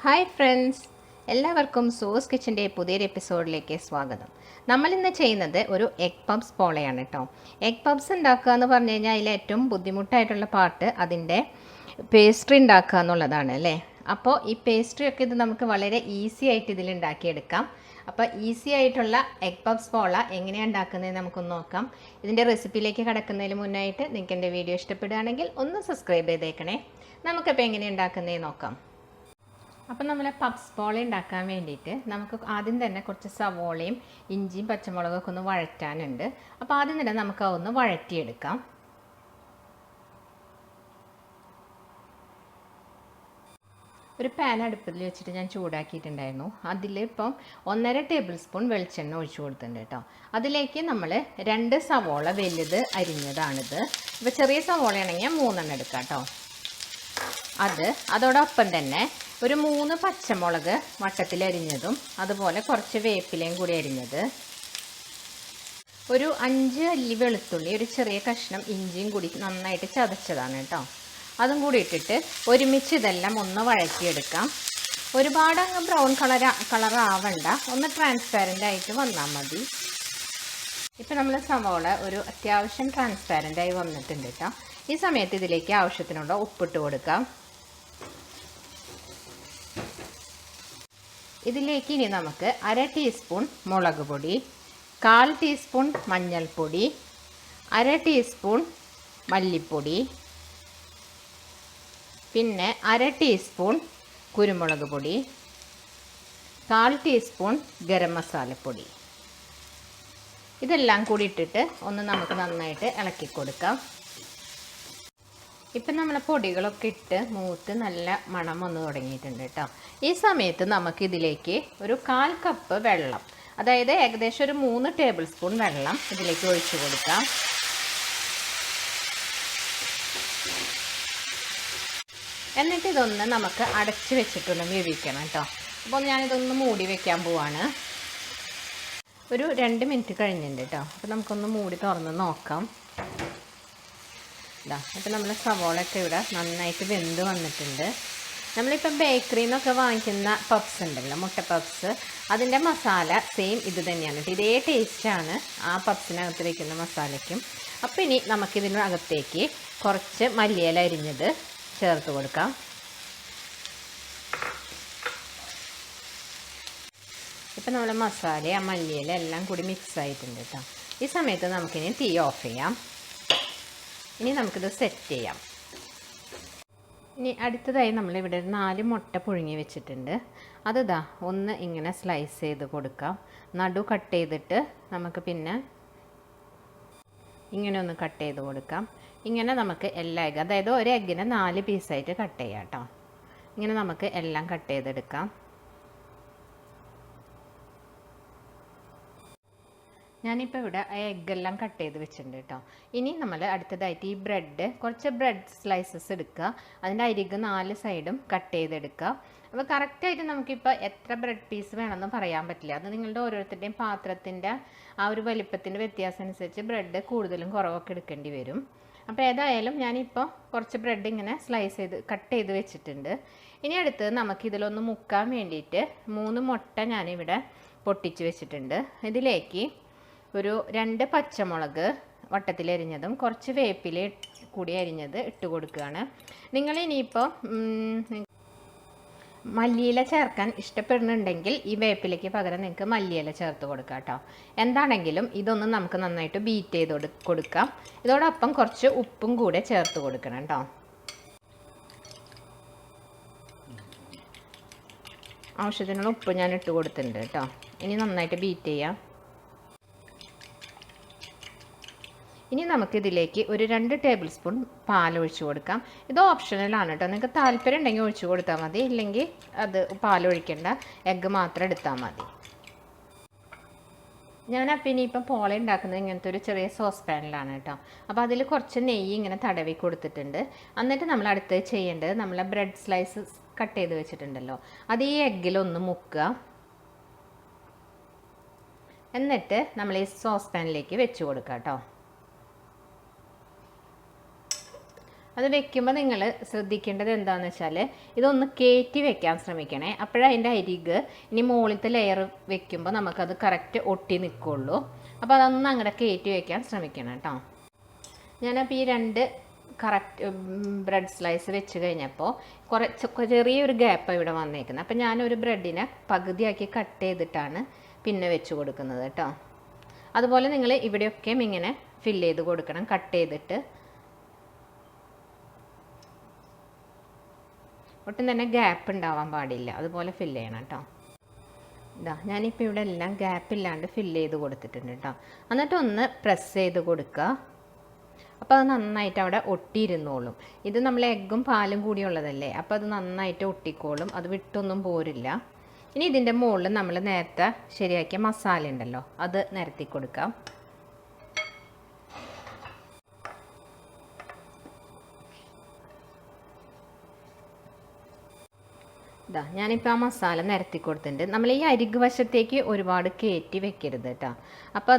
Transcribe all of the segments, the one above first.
Hi friends, എല്ലാവർക്കും സൂസ് കിച്ചൻ്റെ പുതിയൊരു എപ്പിസോഡിലേക്ക് സ്വാഗതം. നമ്മളിന്ന് ചെയ്യുന്നത് ഒരു എഗ് പബ്സ് പോളയാണ് കേട്ടോ. എഗ് പബ്സ് ഉണ്ടാക്കുക എന്ന് പറഞ്ഞു കഴിഞ്ഞാൽ അതിൽ ഏറ്റവും ബുദ്ധിമുട്ടായിട്ടുള്ള പാർട്ട് അതിൻ്റെ പേസ്ട്രി ഉണ്ടാക്കുക എന്നുള്ളതാണ് അല്ലേ. അപ്പോൾ ഈ പേസ്ട്രി ഒക്കെ ഇത് നമുക്ക് വളരെ ഈസി ആയിട്ട് ഇതിൽ ഉണ്ടാക്കിയെടുക്കാം. അപ്പോൾ ഈസി ആയിട്ടുള്ള എഗ് പബ്സ് പോള എങ്ങനെയാണ് ഉണ്ടാക്കുന്നത് നമുക്കൊന്ന് നോക്കാം. ഇതിൻ്റെ റെസിപ്പിയിലേക്ക് കടക്കുന്നതിന് മുന്നായിട്ട് നിങ്ങൾക്ക് എൻ്റെ വീഡിയോ ഇഷ്ടപ്പെടുകയാണെങ്കിൽ ഒന്ന് സബ്സ്ക്രൈബ് ചെയ്തേക്കണേ. നമുക്കിപ്പോൾ എങ്ങനെയാണ് ഉണ്ടാക്കുന്നതെന്ന് നോക്കാം. അപ്പം നമ്മൾ പപ്സ് പോള ഉണ്ടാക്കാൻ വേണ്ടിയിട്ട് നമുക്ക് ആദ്യം തന്നെ കുറച്ച് സവോളയും ഇഞ്ചിയും പച്ചമുളകൊക്കെ ഒന്ന് വഴറ്റാനുണ്ട്. അപ്പോൾ ആദ്യം തന്നെ നമുക്ക് അതൊന്ന് വഴറ്റിയെടുക്കാം. ഒരു പാൻ അടുപ്പിൽ വെച്ചിട്ട് ഞാൻ ചൂടാക്കിയിട്ടുണ്ടായിരുന്നു. അതിലിപ്പം 1.5 ടേബിൾ സ്പൂൺ വെളിച്ചെണ്ണ ഒഴിച്ചു കൊടുത്തിട്ടുണ്ട് കേട്ടോ. അതിലേക്ക് നമ്മൾ 2 സവോള വലുത് അരിഞ്ഞതാണിത്. ഇപ്പോൾ ചെറിയ സവോളയാണെങ്കിൽ 3 എടുക്കാം കേട്ടോ. അതോടൊപ്പം തന്നെ ഒരു 3 പച്ചമുളക് വട്ടത്തിൽ അരിഞ്ഞതും അതുപോലെ കുറച്ച് വേപ്പിലയും കൂടി അരിഞ്ഞത്, ഒരു 5 അല്ലി വെളുത്തുള്ളി, ഒരു ചെറിയ കഷ്ണം ഇഞ്ചിയും കൂടി നന്നായിട്ട് ചതച്ചതാണ് കേട്ടോ. അതും കൂടി ഇട്ടിട്ട് ഒരുമിച്ച് ഇതെല്ലാം ഒന്ന് വഴറ്റിയെടുക്കാം. ഒരുപാട് അങ്ങ് ബ്രൗൺ കളർ ആവണ്ട, ഒന്ന് ട്രാൻസ്പാരൻ്റ് ആയിട്ട് വന്നാൽ മതി. ഇപ്പം നമ്മൾ സവോള ഒരു അത്യാവശ്യം ട്രാൻസ്പാരൻ്റ് ആയി വന്നിട്ടുണ്ട് കേട്ടോ. ഈ സമയത്ത് ഇതിലേക്ക് ആവശ്യത്തിനുള്ള ഉപ്പിട്ട് കൊടുക്കാം. ഇതിലേക്ക് ഇനി നമുക്ക് 1/2 ടീസ്പൂൺ മുളക് പൊടി, 1/4 ടീസ്പൂൺ മഞ്ഞൾപ്പൊടി, 1/2 ടീസ്പൂൺ മല്ലിപ്പൊടി, പിന്നെ 1/2 ടീസ്പൂൺ കുരുമുളക് പൊടി, 1/4 ടീസ്പൂൺ ഗരം മസാലപ്പൊടി, ഇതെല്ലാം കൂടി ഇട്ടിട്ട് ഒന്ന് നമുക്ക് നന്നായിട്ട് ഇളക്കി കൊടുക്കാം. ഇപ്പം നമ്മൾ പൊടികളൊക്കെ ഇട്ട് മൂത്ത് നല്ല മണം വന്ന് തുടങ്ങിയിട്ടുണ്ട് കേട്ടോ. ഈ സമയത്ത് നമുക്കിതിലേക്ക് ഒരു 1/4 കപ്പ് വെള്ളം, അതായത് ഏകദേശം ഒരു 3 ടേബിൾ സ്പൂൺ വെള്ളം ഇതിലേക്ക് ഒഴിച്ചു കൊടുക്കാം. എന്നിട്ട് ഇതൊന്ന് നമുക്ക് അടച്ച് വെച്ചിട്ടൊന്ന് വേവിക്കണം കേട്ടോ. അപ്പോൾ ഞാനിതൊന്ന് മൂടി വെക്കാൻ പോവാണ്. ഒരു 2 മിനിറ്റ് കഴിഞ്ഞിട്ടുണ്ട് കേട്ടോ. അപ്പോൾ നമുക്കൊന്ന് മൂടി തുറന്ന് നോക്കാം. അപ്പോൾ നമ്മൾ സവോളയൊക്കെ ഇവിടെ നന്നായിട്ട് വെന്ത് വന്നിട്ടുണ്ട്. നമ്മളിപ്പം ബേക്കറിയിൽ നിന്നൊക്കെ വാങ്ങിക്കുന്ന പപ്സ് ഉണ്ടല്ലോ, മുട്ട പപ്സ്, അതിൻ്റെ മസാല സെയിം ഇത് തന്നെയാണ്. ഇതേ ടേസ്റ്റാണ് ആ പപ്സിനകത്ത് വയ്ക്കുന്ന മസാലയ്ക്കും. അപ്പോൾ ഇനി നമുക്കിതിനകത്തേക്ക് കുറച്ച് മല്ലിയില അരിഞ്ഞത് ചേർത്ത് കൊടുക്കാം. ഇപ്പം നമ്മൾ മസാല ആ മല്ലിയില എല്ലാം കൂടി മിക്സ് ആയിട്ടുണ്ട് കേട്ടോ. ഈ സമയത്ത് നമുക്കിനി തീ ഓഫ് ചെയ്യാം. ഇനി നമുക്കിത് സെറ്റ് ചെയ്യാം. ഇനി അടുത്തതായി നമ്മളിവിടെ 4 മുട്ട പുഴുങ്ങി വെച്ചിട്ടുണ്ട്. അതിതാ ഒന്ന് ഇങ്ങനെ സ്ലൈസ് ചെയ്ത് കൊടുക്കാം. നടു കട്ട് ചെയ്തിട്ട് നമുക്ക് പിന്നെ ഇങ്ങനെ ഒന്ന് കട്ട് ചെയ്ത് കൊടുക്കാം. ഇങ്ങനെ നമുക്ക് എല്ലാ എഗ്ഗ്, അതായത് ഒരു എഗ്ഗിനെ 4 പീസായിട്ട് കട്ട് ചെയ്യാം കേട്ടോ. ഇങ്ങനെ നമുക്ക് എല്ലാം കട്ട് ചെയ്തെടുക്കാം. ഞാനിപ്പോൾ ഇവിടെ എഗ്ഗെല്ലാം കട്ട് ചെയ്ത് വെച്ചിട്ടുണ്ട് കേട്ടോ. ഇനി നമ്മൾ അടുത്തതായിട്ട് ഈ കുറച്ച് ബ്രെഡ് സ്ലൈസസ് എടുക്കുക. അതിൻ്റെ അരിക് 4 സൈഡും കട്ട് ചെയ്തെടുക്കുക. അപ്പോൾ കറക്റ്റായിട്ട് നമുക്കിപ്പോൾ എത്ര ബ്രെഡ് പീസ് വേണമെന്ന് പറയാൻ പറ്റില്ല. അത് നിങ്ങളുടെ ഓരോരുത്തരുടെയും പാത്രത്തിൻ്റെ ആ ഒരു വലിപ്പത്തിൻ്റെ വ്യത്യാസം അനുസരിച്ച് ബ്രെഡ് കൂടുതലും കുറവൊക്കെ എടുക്കേണ്ടി വരും. അപ്പോൾ ഏതായാലും ഞാനിപ്പോൾ കുറച്ച് ബ്രെഡ് ഇങ്ങനെ കട്ട് ചെയ്ത് വെച്ചിട്ടുണ്ട്. ഇനി അടുത്ത് നമുക്കിതിലൊന്ന് മുക്കാൻ വേണ്ടിയിട്ട് 3 മുട്ട ഞാനിവിടെ പൊട്ടിച്ച് വെച്ചിട്ടുണ്ട്. ഇതിലേക്ക് ഒരു 2 പച്ചമുളക് വട്ടത്തിലരിഞ്ഞതും കുറച്ച് വേപ്പില കൂടി അരിഞ്ഞത് ഇട്ട് കൊടുക്കുകയാണ്. നിങ്ങൾ ഇനിയിപ്പോൾ മല്ലിയില ചേർക്കാൻ ഇഷ്ടപ്പെടുന്നുണ്ടെങ്കിൽ ഈ വേപ്പിലയ്ക്ക് പകരം നിങ്ങൾക്ക് മല്ലിയില ചേർത്ത് കൊടുക്കാം കേട്ടോ. എന്താണെങ്കിലും ഇതൊന്നും നമുക്ക് നന്നായിട്ട് ബീറ്റ് ചെയ്ത് കൊടുക്കാം. ഇതോടൊപ്പം കുറച്ച് ഉപ്പും കൂടെ ചേർത്ത് കൊടുക്കണം കേട്ടോ. ആവശ്യത്തിനുള്ള ഉപ്പ് ഞാൻ ഇട്ട് കൊടുത്തിട്ടുണ്ട് കേട്ടോ. ഇനി നന്നായിട്ട് ബീറ്റ് ചെയ്യാം. ഇനി നമുക്കിതിലേക്ക് ഒരു 2 ടേബിൾ സ്പൂൺ പാൽ ഒഴിച്ചു കൊടുക്കാം. ഇത് ഓപ്ഷണലാണ് കേട്ടോ. നിങ്ങൾക്ക് താല്പര്യം ഉണ്ടെങ്കിൽ ഒഴിച്ചു കൊടുത്താൽ മതി, ഇല്ലെങ്കിൽ അത് പാൽ ഒഴിക്കേണ്ട, എഗ്ഗ് മാത്രം എടുത്താൽ മതി. ഞാനപ്പോൾ ഇനിയിപ്പം പോള ഉണ്ടാക്കുന്നത് ഇങ്ങനത്തെ ഒരു ചെറിയ സോസ് പാനിലാണ് കേട്ടോ. അപ്പോൾ അതിൽ കുറച്ച് നെയ്യ് ഇങ്ങനെ തടവി കൊടുത്തിട്ടുണ്ട്. എന്നിട്ട് നമ്മൾ അടുത്ത് ചെയ്യേണ്ടത്, നമ്മളെ ബ്രെഡ് സ്ലൈസസ് കട്ട് ചെയ്ത് വെച്ചിട്ടുണ്ടല്ലോ, അത് ഈ എഗ്ഗിലൊന്ന് മുക്കുക. എന്നിട്ട് നമ്മൾ ഈ സോസ് പാനിലേക്ക് വെച്ച് കൊടുക്കാം കേട്ടോ. അത് വെക്കുമ്പോൾ നിങ്ങൾ ശ്രദ്ധിക്കേണ്ടത് എന്താണെന്ന് വെച്ചാൽ ഇതൊന്ന് കയറ്റി വെക്കാൻ ശ്രമിക്കണേ. അപ്പോഴതിൻ്റെ അരിക് ഇനി മുകളിലത്തെ ലെയർ വെക്കുമ്പോൾ നമുക്കത് കറക്റ്റ് ഒട്ടി നിൽക്കുള്ളൂ. അപ്പോൾ അതൊന്ന് അങ്ങനെ കയറ്റി വെക്കാൻ ശ്രമിക്കണം കേട്ടോ. ഞാനപ്പോൾ ഈ 2 കറക്റ്റ് ബ്രെഡ് സ്ലൈസ് വെച്ച് കഴിഞ്ഞപ്പോൾ ചെറിയൊരു ഗ്യാപ്പാണ് ഇവിടെ വന്നേക്കുന്നത്. അപ്പോൾ ഞാനൊരു ബ്രെഡിനെ പകുതിയാക്കി കട്ട് ചെയ്തിട്ടാണ് പിന്നെ വെച്ച് കൊടുക്കുന്നത് കേട്ടോ. അതുപോലെ നിങ്ങൾ ഇവിടെയൊക്കെ ഇങ്ങനെ ഫില്ല് ചെയ്ത് കൊടുക്കണം, കട്ട് ചെയ്തിട്ട്. ഒട്ടും തന്നെ ഗ്യാപ്പ് ഉണ്ടാവാൻ പാടില്ല, അതുപോലെ ഫില്ല് ചെയ്യണം കേട്ടോ. ഇതാ ഞാനിപ്പോൾ ഇവിടെ എല്ലാം ഗ്യാപ്പില്ലാണ്ട് ഫില്ല് ചെയ്ത് കൊടുത്തിട്ടുണ്ട് കേട്ടോ. എന്നിട്ട് ഒന്ന് പ്രസ് ചെയ്ത് കൊടുക്കുക. അപ്പോൾ അത് നന്നായിട്ട് അവിടെ ഒട്ടിയിരുന്നോളും. ഇത് നമ്മൾ എഗ്ഗും പാലും കൂടിയുള്ളതല്ലേ, അപ്പോൾ അത് നന്നായിട്ട് ഒട്ടിക്കോളും, അത് വിട്ടൊന്നും പോരില്ല. ഇനി ഇതിൻ്റെ മുകളിൽ നമ്മൾ നേരത്തെ ശരിയാക്കിയ മസാല ഉണ്ടല്ലോ, അത് നിരത്തി കൊടുക്കാം. ഇതാ ഞാനിപ്പോൾ ആ മസാല നിരത്തി കൊടുത്തിട്ടുണ്ട്. നമ്മൾ ഈ അരിക് വശത്തേക്ക് ഒരുപാട് കയറ്റി വെക്കരുത് കേട്ടോ, അപ്പോൾ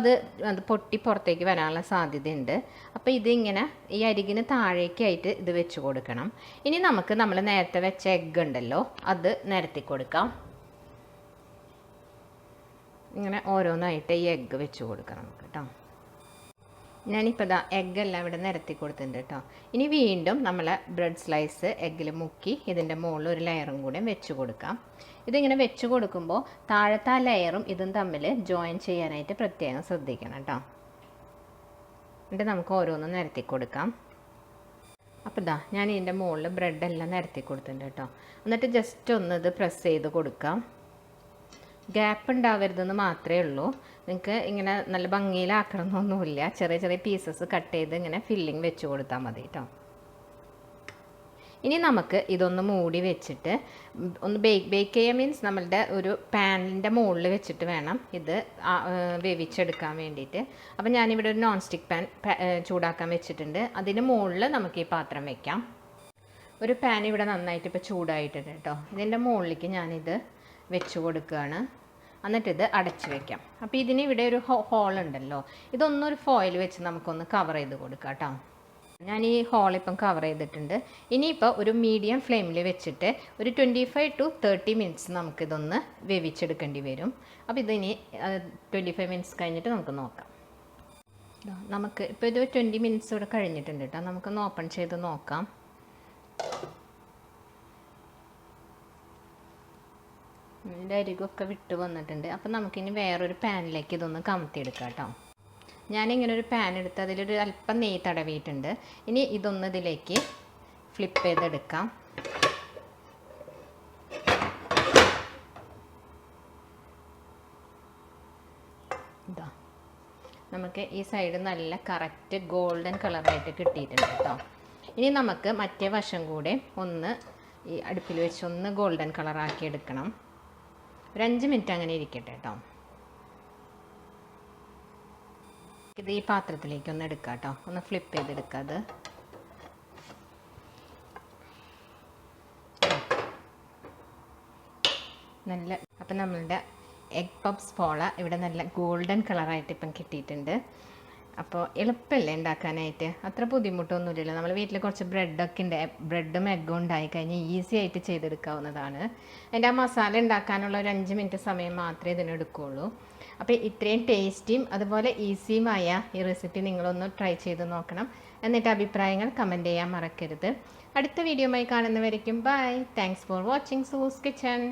അത് പൊട്ടി പുറത്തേക്ക് വരാനുള്ള സാധ്യതയുണ്ട്. അപ്പോൾ ഇതിങ്ങനെ ഈ അരികിന് താഴേക്കായിട്ട് ഇത് വെച്ച് കൊടുക്കണം. ഇനി നമുക്ക് നമ്മൾ നേരത്തെ വെച്ച എഗ്ഗ് ഉണ്ടല്ലോ, അത് നിരത്തി കൊടുക്കാം. ഇങ്ങനെ ഓരോന്നായിട്ട് ഈ എഗ്ഗ് വെച്ച് കൊടുക്കാം നമുക്ക് കേട്ടോ. ഞാനിപ്പോൾ ഇതാ എഗ്ഗെല്ലാം ഇവിടെ നിരത്തി കൊടുത്തിട്ടുണ്ട് കേട്ടോ. ഇനി വീണ്ടും നമ്മൾ ബ്രെഡ് സ്ലൈസ് എഗ്ഗിൽ മുക്കി ഇതിൻ്റെ മുകളിൽ ഒരു ലെയറും കൂടെ വെച്ച് കൊടുക്കാം. ഇതിങ്ങനെ വെച്ച് കൊടുക്കുമ്പോൾ താഴത്തെ ആ ലെയറും ഇതും തമ്മിൽ ജോയിൻ ചെയ്യാനായിട്ട് പ്രത്യേകം ശ്രദ്ധിക്കണം കേട്ടോ. എന്നിട്ട് നമുക്ക് ഓരോന്നും നിരത്തി കൊടുക്കാം. അപ്പോൾ ഇതാ ഞാൻ ഇതിൻ്റെ മുകളിൽ ബ്രെഡെല്ലാം നിരത്തി കൊടുത്തിട്ടുണ്ട് കേട്ടോ. എന്നിട്ട് ജസ്റ്റ് ഒന്ന് ഇത് പ്രസ് ചെയ്ത് കൊടുക്കാം. ഗ്യാപ്പ് ഉണ്ടാവരുതെന്ന് മാത്രമേ ഉള്ളൂ. നിങ്ങൾക്ക് ഇങ്ങനെ നല്ല ഭംഗിയിലാക്കണമെന്നൊന്നുമില്ല. ചെറിയ ചെറിയ പീസസ് കട്ട് ചെയ്ത് ഇങ്ങനെ ഫില്ലിങ് വെച്ച് കൊടുത്താൽ മതി കേട്ടോ. ഇനി നമുക്ക് ഇതൊന്ന് മൂടി വെച്ചിട്ട് ഒന്ന് ബേക്ക് ചെയ്യാൻ മീൻസ് നമ്മളുടെ ഒരു പാനിൻ്റെ മുകളിൽ വെച്ചിട്ട് വേണം ഇത് വേവിച്ചെടുക്കാൻ വേണ്ടിയിട്ട്. അപ്പോൾ ഞാനിവിടെ ഒരു നോൺ സ്റ്റിക്ക് പാൻ ചൂടാക്കാൻ വെച്ചിട്ടുണ്ട്. അതിന് മുകളിൽ നമുക്ക് ഈ പാത്രം വെക്കാം. ഒരു പാൻ ഇവിടെ നന്നായിട്ട് ഇപ്പോൾ ചൂടായിട്ടുണ്ട് കേട്ടോ. ഇതിൻ്റെ മുകളിലേക്ക് ഞാനിത് വെച്ച് കൊടുക്കുകയാണ്. എന്നിട്ടിത് അടച്ച് വെക്കാം. അപ്പോൾ ഇതിന് ഇവിടെ ഒരു ഹോളുണ്ടല്ലോ, ഇതൊന്നൊരു ഫോയിൽ വെച്ച് നമുക്കൊന്ന് കവർ ചെയ്ത് കൊടുക്കാം കേട്ടോ. ഞാൻ ഈ ഹോളിപ്പം കവർ ചെയ്തിട്ടുണ്ട്. ഇനിയിപ്പോൾ ഒരു മീഡിയം ഫ്ലെയിമിൽ വെച്ചിട്ട് ഒരു 25 to 30 മിനിറ്റ്സ് നമുക്കിതൊന്ന് വേവിച്ചെടുക്കേണ്ടി വരും. അപ്പോൾ ഇതിനി 25 മിനിറ്റ്സ് കഴിഞ്ഞിട്ട് നമുക്ക് നോക്കാം. നമുക്ക് ഇപ്പോൾ ഇത് 20 മിനിറ്റ്സ് ഇവിടെ കഴിഞ്ഞിട്ടുണ്ട് കേട്ടോ. നമുക്കൊന്ന് ഓപ്പൺ ചെയ്ത് നോക്കാം. ഇതിൻ്റെ അരികൊക്കെ വിട്ട് വന്നിട്ടുണ്ട്. അപ്പം നമുക്കിനി വേറൊരു പാനിലേക്ക് ഇതൊന്ന് കമത്തിയെടുക്കാം കേട്ടോ. ഞാനിങ്ങനെ ഒരു പാൻ എടുത്ത് അതിലൊരു അല്പം നെയ്യ് തടവിയിട്ടുണ്ട്. ഇനി ഇതൊന്ന് ഇതിലേക്ക് ഫ്ലിപ്പ് ചെയ്തെടുക്കാം. ഇതാ നമുക്ക് ഈ സൈഡ് നല്ല കറക്റ്റ് ഗോൾഡൻ കളറായിട്ട് കിട്ടിയിട്ടുണ്ട് കേട്ടോ. ഇനി നമുക്ക് മറ്റേ വശം കൂടെ ഒന്ന് ഈ അടുപ്പിൽ വെച്ച് ഒന്ന് ഗോൾഡൻ കളറാക്കി എടുക്കണം. ഒരു 5 മിനിറ്റ് അങ്ങനെ ഇരിക്കട്ടെ കേട്ടോ. ഇത് ഈ പാത്രത്തിലേക്ക് ഒന്ന് എടുക്കാം കേട്ടോ. ഒന്ന് ഫ്ലിപ്പ് ചെയ്തെടുക്കാം അത്. നല്ല അപ്പം നമ്മളുടെ എഗ് പഫ്സ് പോള ഇവിടെ നല്ല ഗോൾഡൻ കളറായിട്ട് ഇപ്പം കിട്ടിയിട്ടുണ്ട്. അപ്പോൾ എളുപ്പമല്ലേ ഉണ്ടാക്കാനായിട്ട്, അത്ര ബുദ്ധിമുട്ടൊന്നുമില്ലല്ലോ. നമ്മൾ വീട്ടിൽ കുറച്ച് ബ്രെഡൊക്കെ ഉണ്ട്, ബ്രെഡും എഗ്ഗും ഉണ്ടായി കഴിഞ്ഞാൽ ഈസി ആയിട്ട് ചെയ്തെടുക്കാവുന്നതാണ്. അതിൻ്റെ ആ മസാല ഉണ്ടാക്കാനുള്ള ഒരു 5 മിനിറ്റ് സമയം മാത്രമേ ഇതിനെടുക്കുകയുള്ളൂ. അപ്പോൾ ഇത്രയും ടേസ്റ്റിയും അതുപോലെ ഈസിയുമായ ഈ റെസിപ്പി നിങ്ങളൊന്ന് ട്രൈ ചെയ്ത് നോക്കണം. എന്നിട്ട് അഭിപ്രായങ്ങൾ കമൻറ്റ് ചെയ്യാൻ മറക്കരുത്. അടുത്ത വീഡിയോയുമായി കാണുന്നവരേക്കും ബൈ. താങ്ക്സ് ഫോർ വാച്ചിങ് സൂസ് കിച്ചൺ.